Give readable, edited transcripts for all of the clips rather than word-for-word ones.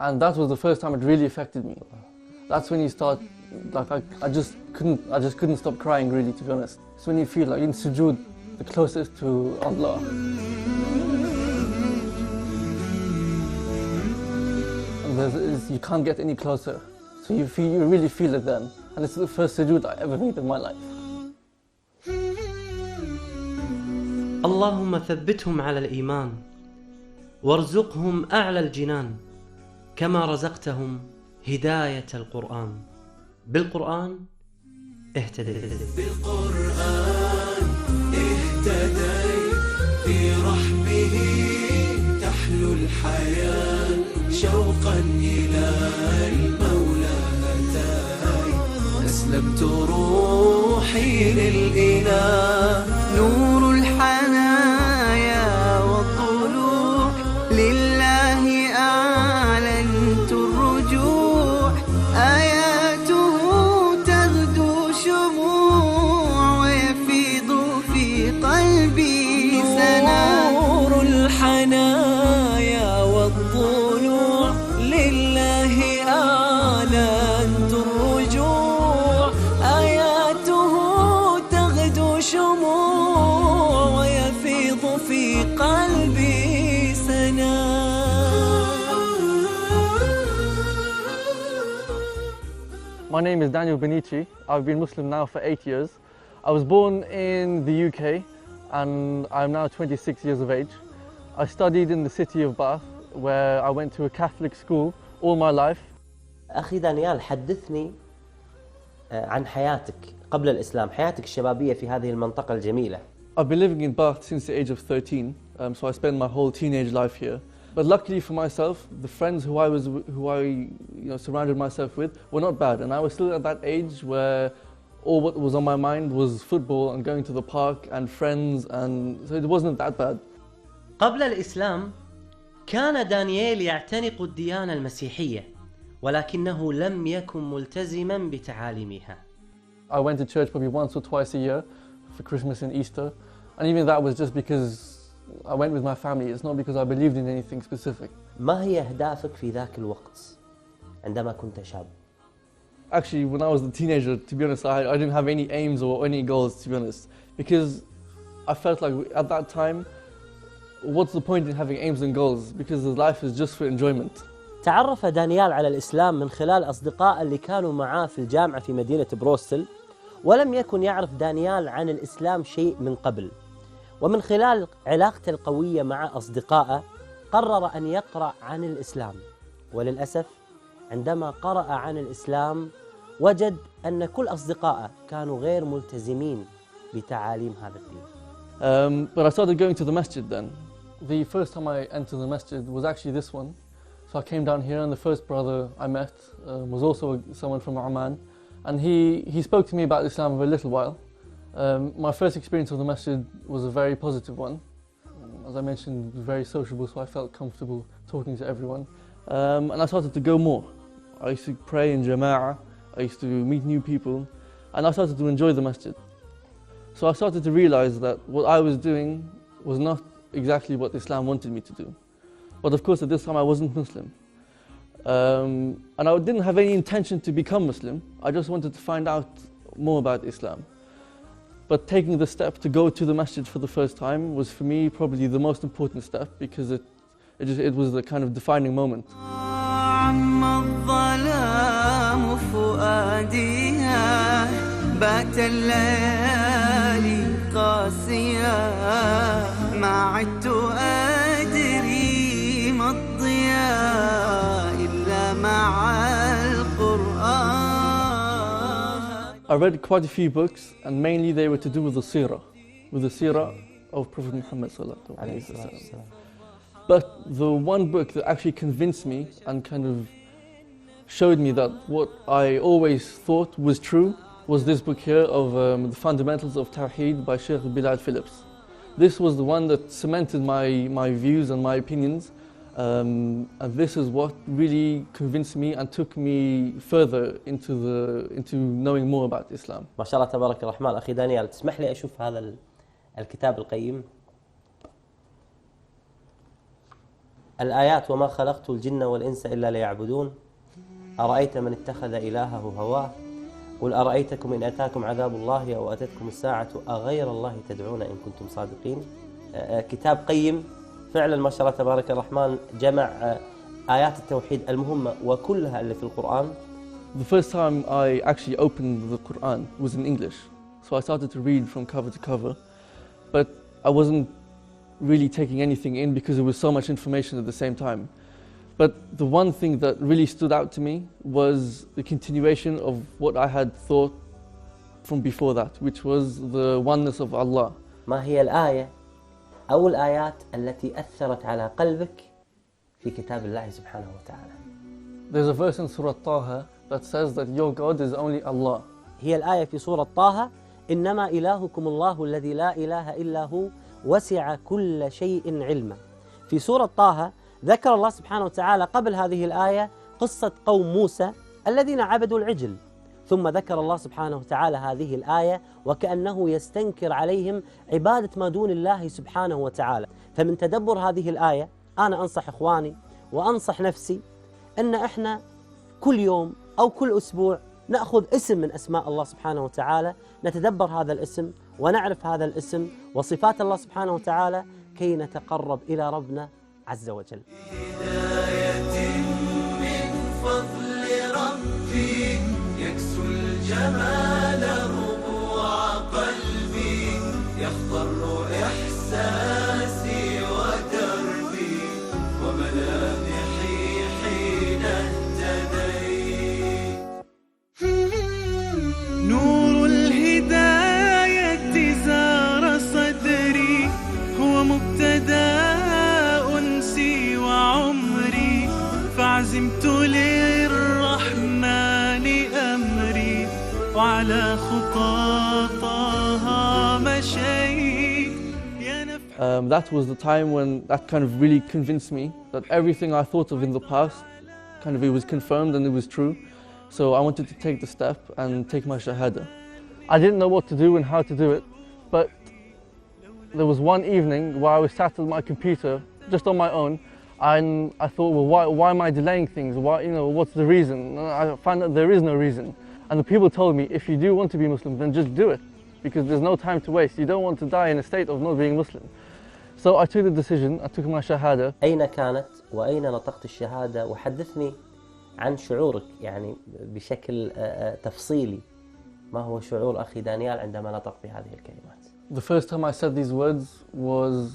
And that was the first time it really affected me. That's when you start, like I just couldn't stop crying really, to be honest. It's when you feel like in sujood, the closest to Allah. And you can't get any closer. So you really feel it then. And it's the first sujood I ever made in my life. اللهم ثبتهم على الإيمان وارزقهم أعلى الجنان كما رزقتهم هداية القرآن. بالقرآن اهتديت. بالقرآن اهتديت في رحمه تحلو الحياة شوقا إلى المولى هتاي أسلمت روحي للإله نور الحنايا والضلوع لله أعلنت الرجوع آياته تغدو شموع ويفيض في قلبي سنا نور الحنايا والضلوع لله أعلنت الرجوع آياته تغدو شموع ويفيض في قلبي سنا. My name is Daniel Benici. I've been Muslim now for 8 years. I was born in the UK and I'm now 26 years of age. I studied in the city of Bath where I went to a Catholic school all my life. أخي دانيال حدثني عن حياتك قبل الإسلام، حياتك الشبابية في هذه المنطقة الجميلة. I've been living in Bath since the age of 13, so I spent my whole teenage life here. But luckily for myself, the friends who I surrounded myself with were not bad, and I was still at that age where all what was on my mind was football and going to the park and friends, and so it wasn't that bad. قبل الإسلام كان دانيال يعتنق الديانة المسيحية ولكنه لم يكن ملتزما بتعاليمها. I went to church probably once or twice a year for Christmas and Easter, and even that was just because I went with my family. It's not because I believed in anything specific. ما هي أهدافك في ذاك الوقت عندما كنت شاب؟ Actually, when I was a teenager, to be honest, I didn't have any aims or any goals, to be honest, because I felt like at that time, what's the point in having aims and goals? Because life is just for enjoyment. تعرف دانيال على الإسلام من خلال أصدقاء اللي كانوا معاه في الجامعة في مدينة بروستل، ولم يكن يعرف دانيال عن الإسلام شيء من قبل. ومن خلال علاقته القوية مع أصدقائه قرر أن يقرأ عن الإسلام، وللأسف عندما قرأ عن الإسلام وجد أن كل أصدقائه كانوا غير ملتزمين بتعاليم هذا الدين. But I started going to the masjid then. The first time I entered the masjid was actually this one. So I came down here and the first brother I met was also someone from Oman, and he spoke to me about Islam for a little while. My first experience of the masjid was a very positive one. As I mentioned, very sociable, so I felt comfortable talking to everyone. And I started to go more. I used to pray in Jama'ah, I used to meet new people, and I started to enjoy the masjid. So I started to realize that what I was doing was not exactly what Islam wanted me to do. But of course at this time I wasn't Muslim. And I didn't have any intention to become Muslim. I just wanted to find out more about Islam. But taking the step to go to the masjid for the first time was for me probably the most important step, because it was the kind of defining moment. I read quite a few books, and mainly they were to do with the seerah of Prophet Muhammad sallallahu alaihi wasallam. But the one book that actually convinced me and kind of showed me that what I always thought was true was this book here of the Fundamentals of Tawheed by Sheikh Bilal Phillips. This was the one that cemented my views and my opinions, and this is what really convinced me and took me further into knowing more about Islam. ما شاء الله تبارك الرحمن. أخي دانيال، تسمح لي أشوف هذا الكتاب القيم؟ الآيات وما خلقت الجن والإنس إلا ليعبدون أرأيت من اتخذ إلهه هواه قل أرأيتكم إن أتاكم عذاب الله أو أتتكم الساعة أغير الله تدعون إن كنتم صادقين. كتاب قيم فعلا ما شاء الله تبارك الرحمن، جمع آيات التوحيد المهمة وكلها اللي في القرآن. The first time I actually opened the Quran was in English. So I started to read from cover to cover, but I wasn't really taking anything in because there was so much information at the same time. But the one thing that really stood out to me was the continuation of what I had thought from before that, which was the oneness of Allah. ما هي الآية أو الآيات التي أثرت على قلبك في كتاب الله سبحانه وتعالى؟ There's a verse in Surah Taha that says that your God is only Allah. هي الآية في سورة طه: إنما إلهكم الله الذي لا إله إلا هو وسع كل شيء علما. في سورة طه ذكر الله سبحانه وتعالى قبل هذه الآية قصة قوم موسى الذين عبدوا العجل، ثم ذكر الله سبحانه وتعالى هذه الآية وكأنه يستنكر عليهم عبادة ما دون الله سبحانه وتعالى. فمن تدبر هذه الآية أنا أنصح إخواني وأنصح نفسي أن إحنا كل يوم أو كل أسبوع نأخذ اسم من أسماء الله سبحانه وتعالى، نتدبر هذا الاسم ونعرف هذا الاسم وصفات الله سبحانه وتعالى كي نتقرب إلى ربنا عز وجل. هداية من فضل ربي يكسو الجمال ربوع قلبي، يخضر إحساسي ودربي وملامحي حين اهتديت. نور الهداية زار صدري، هو مبتدأ أنسي وعمري، فعزمت للرحمن أمري وعلى خطاطها مشيت. That was the time when that kind of really convinced me that everything I thought of in the past, kind of it was confirmed and it was true. So I wanted to take the step and take my shahada. I didn't know what to do and how to do it, but there was one evening where I was sat at my computer just on my own, and I thought, well, why am I delaying things? What's the reason? And I found that there is no reason. And the people told me, if you do want to be Muslim, then just do it, because there's no time to waste. You don't want to die in a state of not being Muslim. So I took the decision, I took my shahada. أين كانت وأين نطقت الشهادة؟ وحدثني عن شعورك يعني بشكل تفصيلي. ما هو شعور أخي دانيال عندما نطق بهذه الكلمات؟ The first time I said these words was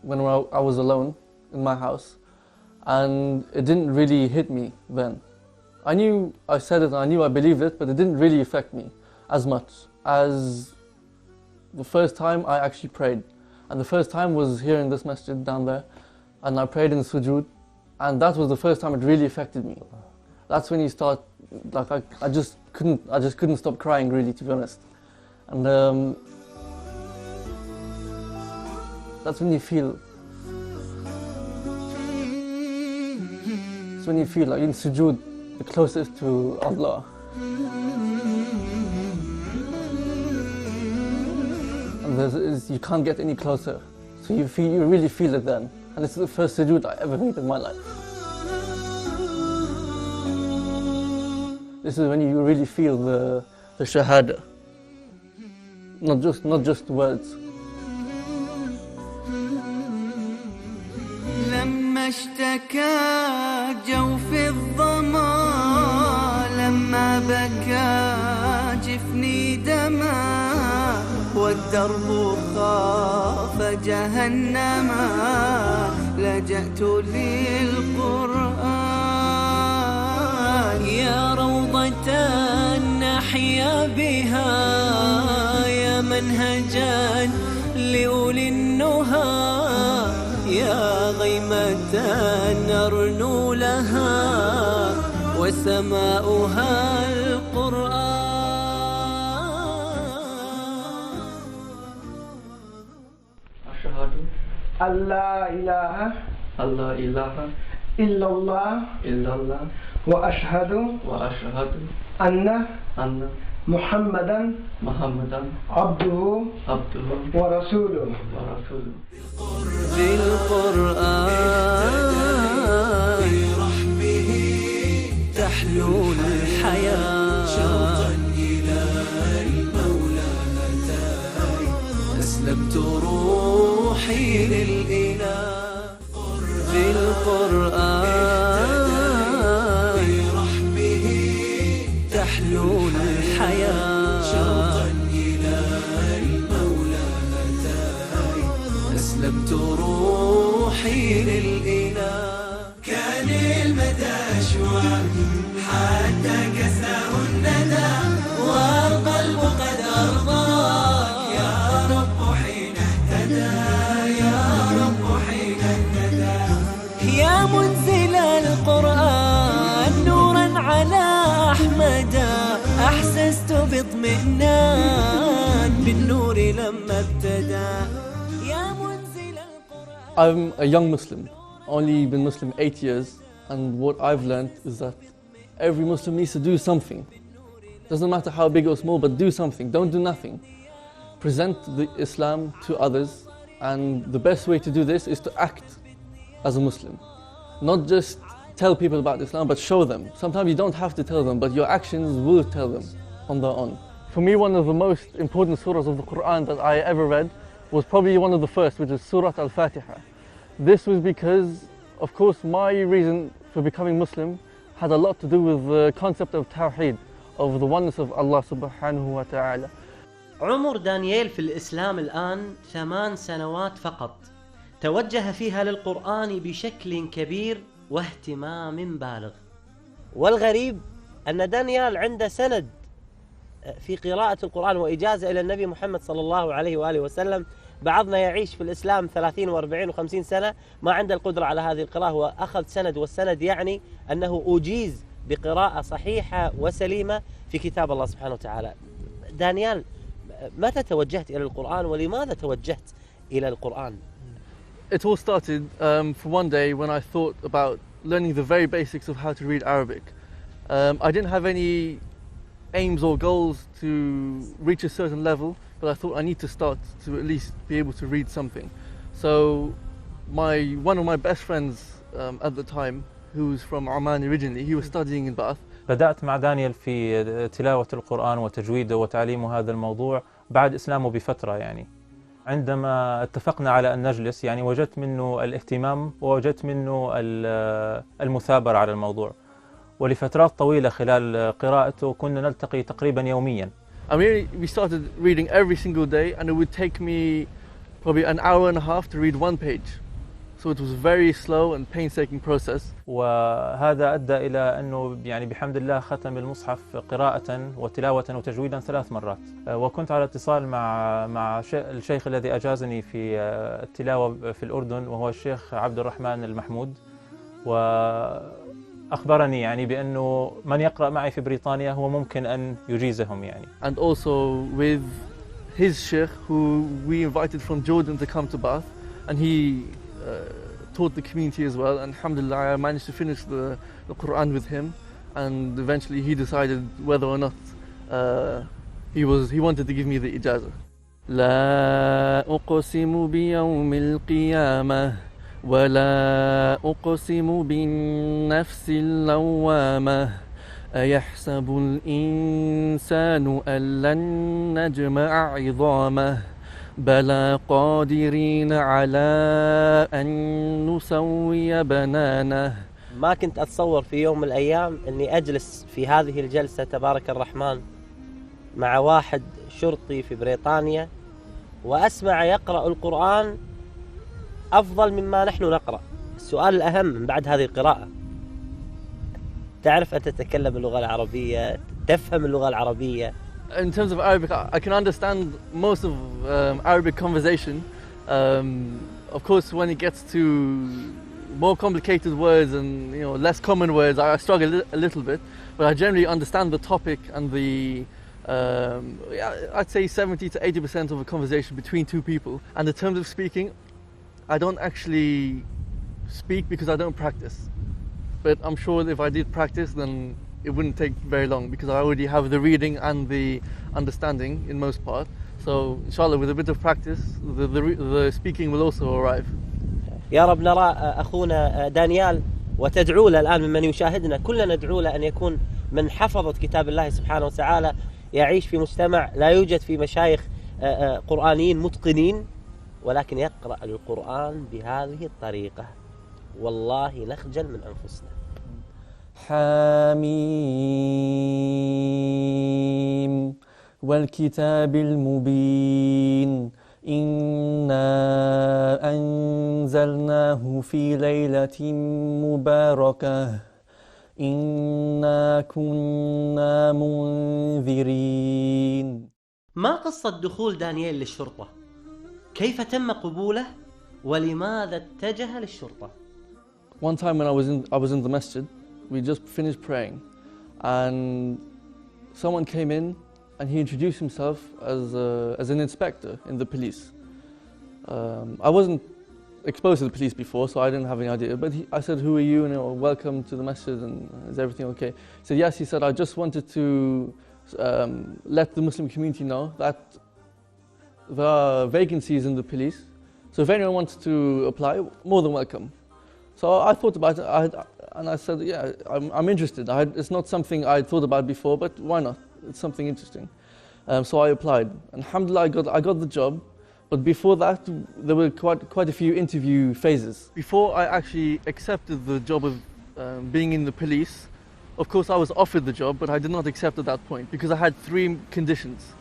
when I was alone in my house, and it didn't really hit me then. I knew I said it, I knew I believed it, but it didn't really affect me as much as the first time I actually prayed. And the first time was here in this masjid down there, and I prayed in sujood, and that was the first time it really affected me. That's when you start, like I just couldn't stop crying, really, to be honest. And that's when you feel, it's when you feel like in sujood, the closest to Allah. And you can't get any closer. So you really feel it then. And it's the first sujood I ever made in my life. This is when you really feel the shahada. Not just words. لما اشتكى جوف الظما، لما بكى جفني دما، والدرب خاف جهنما، لجأت للقرآن. يا روضة نحيا بها، يا منهجا لأولي النهى، يا غيمة نرنو لها، وسماؤها القرآن. أشهد أن لا إله إلا الله وأشهد أن محمدا عبده ورسوله. بالقرآن روحي للإله في القرآن برحمه تحلو الحياة شوقا إلى المولى هداي أسلمت روحي للإله كان المدى شوى حتى كساه الندى والقلب قد أرضاك يا رب حين اهتدى يا رب حين اهتدى يا منزل القرآن نورا على أحمد أحسست باطمئنان بالنور لما ابتدى يا منزل القرآن. I'm a young Muslim, only been Muslim 8 years, and what I've learned is that every Muslim needs to do something. Doesn't matter how big or small, but do something. Don't do nothing. Present the Islam to others, and the best way to do this is to act as a Muslim. Not just tell people about Islam, but show them. Sometimes you don't have to tell them, but your actions will tell them on their own. For me, one of the most important surahs of the Quran that I ever read was probably one of the first, which is Surah Al-Fatiha. This was because, of course, my reason for becoming Muslim had a lot to do with the concept of Tawheed, of the oneness of Allah subhanahu wa ta'ala. عمر دانييل في الإسلام الآن 8 سنوات فقط، توجه فيها للقرآن بشكل كبير واهتمام بالغ. والغريب أن دانيال عنده سند في قراءة القرآن وإجازة إلى النبي محمد صلى الله عليه وآله وسلم. بعضنا يعيش في الإسلام 30 و40 و50 سنة ما عنده القدرة على هذه القراءة، وأخذ سند، والسند يعني أنه أجيز بقراءة صحيحة وسليمة في كتاب الله سبحانه وتعالى. دانيال، متى توجهت إلى القرآن ولماذا توجهت إلى القرآن؟ It all started from one day when I thought about learning the very basics of how to read Arabic. I didn't have any aims or goals to reach a certain level, but I thought I need to start to at least be able to read something. So one of my best friends at the time, who was from Oman originally, he was studying in Bath. بدأت مع دانيال في تلاوة القرآن وتجويده وتعليمه هذا الموضوع بعد إسلامه بفترة. يعني عندما اتفقنا على أن نجلس، يعني وجدت منه الاهتمام ووجدت منه المثابرة على الموضوع، ولفترات طويلة خلال قراءته كنا نلتقي تقريبا يوميا. I mean, we started reading every single day, and it would take me probably an hour and a half to read one page. So it was a very slow and painstaking process. وهذا أدى إلى أنه يعني بحمد الله ختم المصحف قراءة وتلاوة وتجويدا 3 مرات. وكنت على اتصال مع الشيخ الذي أجازني في التلاوة في الأردن، وهو الشيخ عبد الرحمن المحمود، وأخبرني يعني بأنه من يقرأ معي في بريطانيا هو ممكن أن يجيزهم يعني. And also with his sheikh, who we invited from Jordan to come to Bath, and he taught the community as well, and alhamdulillah I managed to finish the Quran with him, and eventually he decided whether or not he wanted to give me the ijazah. لا أقسم بيوم القيامة ولا أقسم بالنفس اللوامة أيحسب الإنسان أن لن نجمع عظامه بلى قادرين على أن نسوي بنانه. ما كنت أتصور في يوم من الأيام أني أجلس في هذه الجلسة تبارك الرحمن مع واحد شرطي في بريطانيا وأسمع يقرأ القرآن أفضل مما نحن نقرأ. السؤال الأهم من بعد هذه القراءة، تعرف أن تتكلم اللغة العربية، تفهم اللغة العربية. In terms of Arabic, I can understand most of Arabic conversation. Of course, when it gets to more complicated words and less common words, I struggle a little bit. But I generally understand the topic and the I'd say 70 to 80% of a conversation between two people. And in terms of speaking, I don't actually speak because I don't practice. But I'm sure if I did practice, then it wouldn't take very long because I already have the reading and the understanding in most part. So inshallah, with a bit of practice, the speaking will also arrive. يا رب نرى أخونا دانيال وتدعو له الآن ممن يشاهدنا، كلنا ندعو له أن يكون من حفظة كتاب الله سبحانه وتعالى، يعيش في مجتمع لا يوجد فيه مشايخ قرآنيين متقنين، ولكن يقرأ القرآن بهذه الطريقة. والله نخجل من أنفسنا. حميم والكتاب المبين إنا أنزلناه في ليلة مباركة إنا كنا منذرين. ما قصة دخول دانيال للشرطة؟ كيف تم قبوله؟ ولماذا اتجه للشرطة؟ One time when I was in the masjid, we just finished praying and someone came in and he introduced himself as an inspector in the police. I wasn't exposed to the police before, so I didn't have any idea, but I said, who are you, and welcome to the masjid, and is everything okay? He said, yes. He said, I just wanted to let the Muslim community know that there are vacancies in the police, so if anyone wants to apply, more than welcome. So I thought about it, and I said, yeah, I'm interested. It's not something I'd thought about before, but why not? It's something interesting. So I applied. And alhamdulillah, I got the job. But before that, there were quite a few interview phases. Before I actually accepted the job of being in the police, of course I was offered the job, but I did not accept at that point because I had 3 conditions.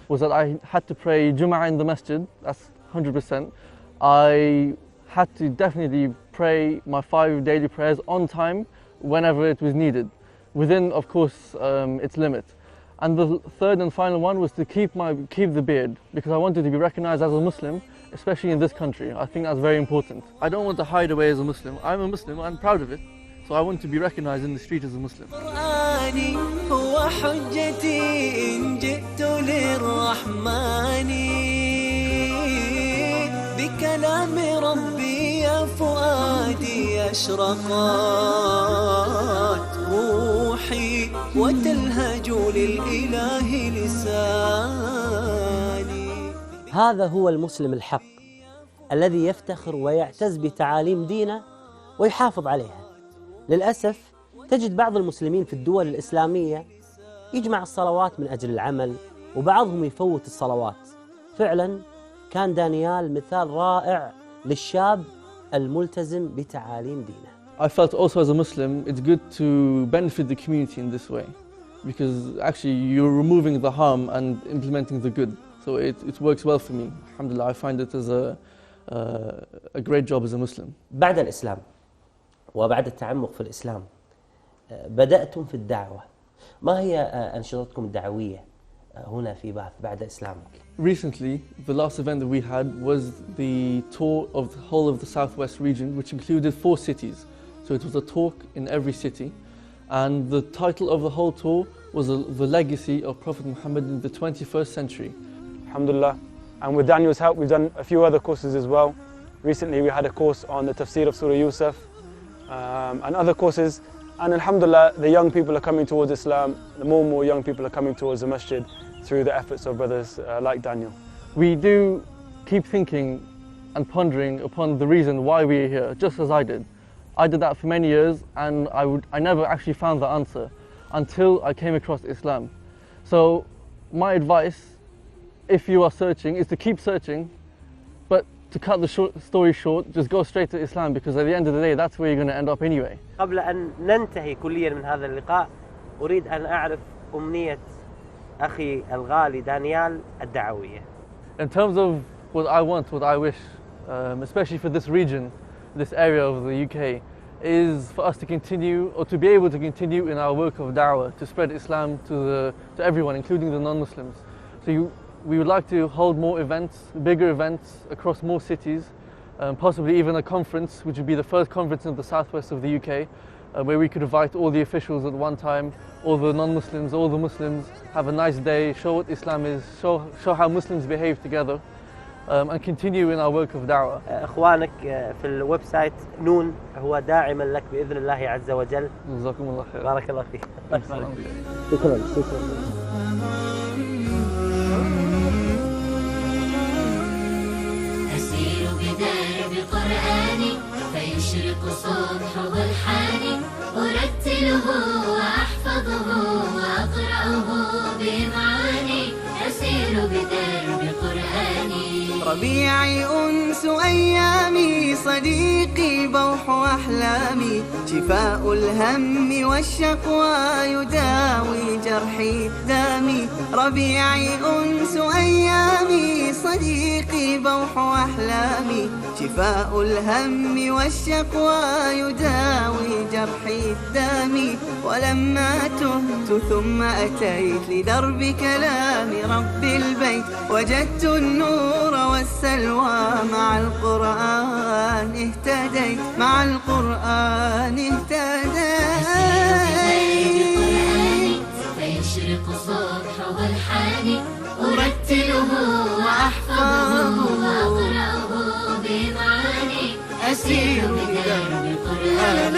Was that I had to pray Jum'ah in the masjid, that's 100%. I had to definitely pray my 5 daily prayers on time whenever it was needed, within, of course, its limit. And the third and final one was to keep the beard, because I wanted to be recognized as a Muslim, especially in this country. I think that's very important. I don't want to hide away as a Muslim. I'm a Muslim, I'm proud of it. So I want to be recognized in the street as a Muslim. بكلام ربي يا فؤادي أشرقت روحي وتلهج للإله لساني. هذا هو المسلم الحق الذي يفتخر ويعتز بتعاليم دينه ويحافظ عليها. للأسف تجد بعض المسلمين في الدول الإسلامية يجمع الصلوات من أجل العمل، وبعضهم يفوت الصلوات. فعلاً كان دانيال مثال رائع للشاب الملتزم بتعاليم دينه. I felt also as a Muslim, it's good to benefit the community in this way, because actually you're removing the harm and implementing the good. So it works well for me. Alhamdulillah, I find it as a great job as a Muslim. بعد الإسلام وبعد التعمق في الإسلام بدأتم في الدعوة. ما هي أنشطتكم الدعوية هنا في باث بعد إسلامك؟ Recently, the last event that we had was the tour of the whole of the southwest region, which included 4 cities. So it was a talk in every city, and the title of the whole tour was the legacy of Prophet Muhammad in the 21st century. Alhamdulillah, and with Daniel's help we've done a few other courses as well. Recently we had a course on the tafsir of Surah Yusuf and other courses, and alhamdulillah the young people are coming towards Islam, the more and more young people are coming towards the masjid through the efforts of brothers like Daniel. We do keep thinking and pondering upon the reason why we are here, just as I did. I did that for many years, and I never actually found the answer until I came across Islam. So my advice, if you are searching, is to keep searching, but to cut the story short, just go straight to Islam, because at the end of the day, that's where you're going to end up anyway. قبل أن ننتهي كليا من هذا اللقاء، أريد أن أعرف أمنية أخي الغالي دانيال الدعوية. In terms of what I want, what I wish, especially for this region, this area of the UK, is for us to continue, or to be able to continue in our work of da'wah, to spread Islam to everyone, including the non-Muslims. So we would like to hold more events, bigger events across more cities, possibly even a conference, which would be the first conference in the southwest of the UK, where we could invite all the officials at one time, all the non-Muslims, all the Muslims, have a nice day, show what Islam is, show how Muslims behave together, and continue in our work of da'wah. إخوانك في الويب سايت نون هو داعما لك بإذن الله عز وجل. جزاكم الله خير. بارك الله فيك. شكرا. شكرا. أسير بدرب قرآني فيشرق صبحه الحاني أرتله وأحفظه وأقرأه بمعاني أسير بدرب قرآني ربيعي أنس أيامي، صديقي بوح أحلامي، شفاء الهم والشقوى يداوي جرحي دامي. ربيعي أنس أيامي، صديقي بوح أحلامي، شفاء الهم والشقوى يداوي جرحي دامي. ولما تهت ثم أتيت لدرب كلام رب البيت، وجدت النور والسلوى مع القرآن اهتديت، مع القرآن اهتديت. فيشرق صبحه الحاني، أرتله وأحفظه وأقرأه بمعاني، أسير بدرب القرآن.